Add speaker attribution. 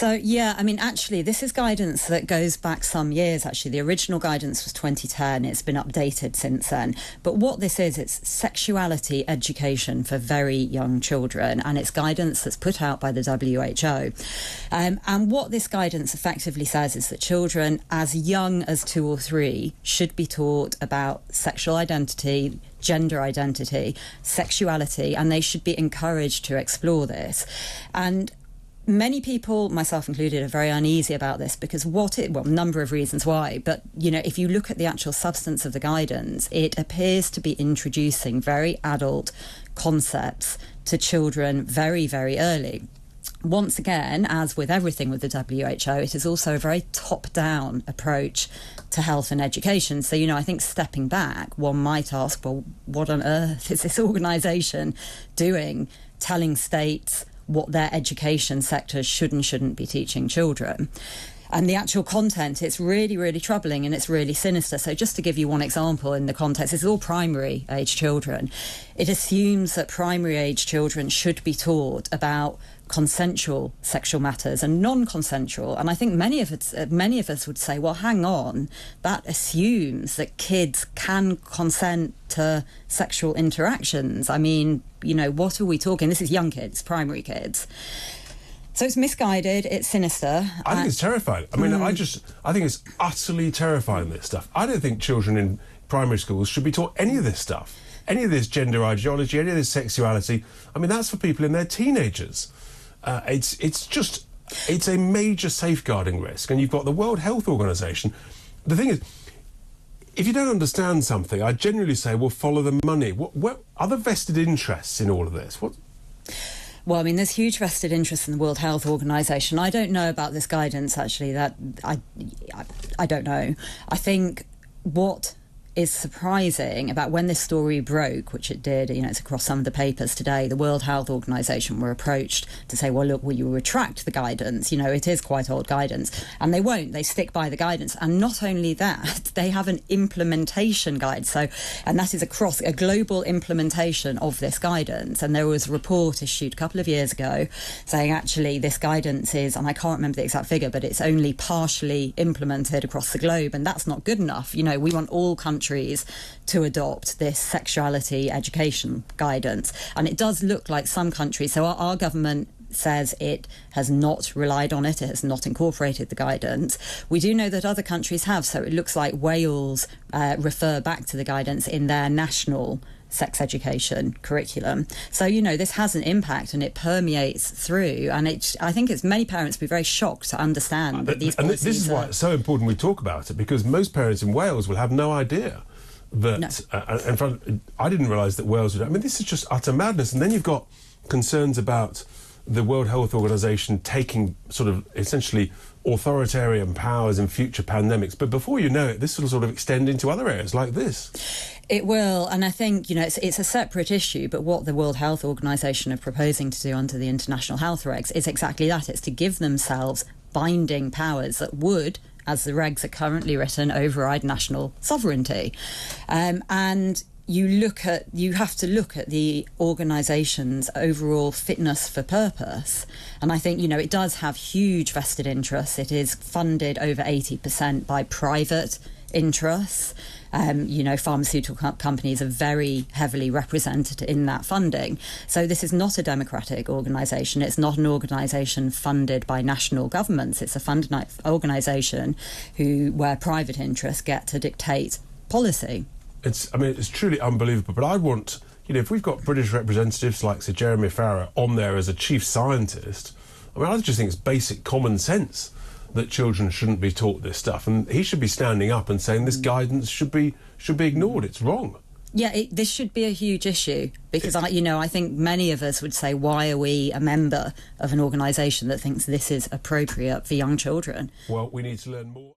Speaker 1: So, yeah, I mean, actually, this is guidance that goes back some years, actually. The original guidance was 2010. It's been updated since then. But what this is, it's sexuality education for very young children, and it's guidance that's put out by the WHO. And what this guidance effectively says is that children as young as 2 or 3 should be taught about sexual identity, gender identity, sexuality, and they should be encouraged to explore this. And many people, myself included, are very uneasy about this because a number of reasons why. But, if you look at the actual substance of the guidance, it appears to be introducing very adult concepts to children very, very early. Once again, as with everything with the WHO, it is also a very top-down approach to health and education. So, I think stepping back, one might ask, well, what on earth is this organisation doing, telling states what their education sectors should and shouldn't be teaching children? And the actual content, it's really, really troubling and it's really sinister. So just to give you one example in the context, it's all primary age children. It assumes that primary age children should be taught about consensual sexual matters and non-consensual. And I think many of us would say, well, hang on, that assumes that kids can consent to sexual interactions. I mean, what are we talking? This is young kids, primary kids. So it's misguided, it's sinister.
Speaker 2: I think it's terrifying. I mean, I think it's utterly terrifying, this stuff. I don't think children in primary schools should be taught any of this stuff, any of this gender ideology, any of this sexuality. I mean, that's for people in their teenagers. It's a major safeguarding risk. And you've got the World Health Organization. The thing is, if you don't understand something, I generally say, well, follow the money. What are the vested interests in all of this?
Speaker 1: Well, I mean, there's huge vested interest in the World Health Organization. I don't know about this guidance, actually. That I don't know. I think what is surprising about when this story broke, which it did, it's across some of the papers today, the World Health Organization were approached to say, well, look, will you retract the guidance? It is quite old guidance. And they won't. They stick by the guidance. And not only that, they have an implementation guide. And that is across a global implementation of this guidance. And there was a report issued a couple of years ago saying, actually, this guidance is, and I can't remember the exact figure, but it's only partially implemented across the globe. And that's not good enough. We want all countries to adopt this sexuality education guidance. And it does look like some countries, so our government says it has not relied on it has not incorporated the guidance. We do know that other countries have, so it looks like Wales refer back to the guidance in their national sex education curriculum. So, this has an impact and it permeates through, and I think many parents will be very shocked to understand that these policies
Speaker 2: this is why it's so important we talk about it, because most parents in Wales will have no idea that, in fact, I didn't realise that Wales would, this is just utter madness. And then you've got concerns about the World Health Organization taking sort of essentially authoritarian powers in future pandemics. But before you know it, this will sort of extend into other areas like this.
Speaker 1: It will, and I think, it's a separate issue, but what the World Health Organization are proposing to do under the international health regs is exactly that. It's to give themselves binding powers that would, as the regs are currently written, override national sovereignty. And you have to look at the organisation's overall fitness for purpose. And I think, it does have huge vested interests. It is funded over 80% by private interests. Pharmaceutical companies are very heavily represented in that funding. So this is not a democratic organisation. It's not an organisation funded by national governments. It's a funded organisation where private interests get to dictate policy.
Speaker 2: It's truly unbelievable. But I want, if we've got British representatives like Sir Jeremy Farrar on there as a chief scientist, I just think it's basic common sense that children shouldn't be taught this stuff, and he should be standing up and saying this guidance should be ignored. It's wrong.
Speaker 1: Yeah, this should be a huge issue, because I think many of us would say, why are we a member of an organisation that thinks this is appropriate for young children?
Speaker 2: Well, we need to learn more.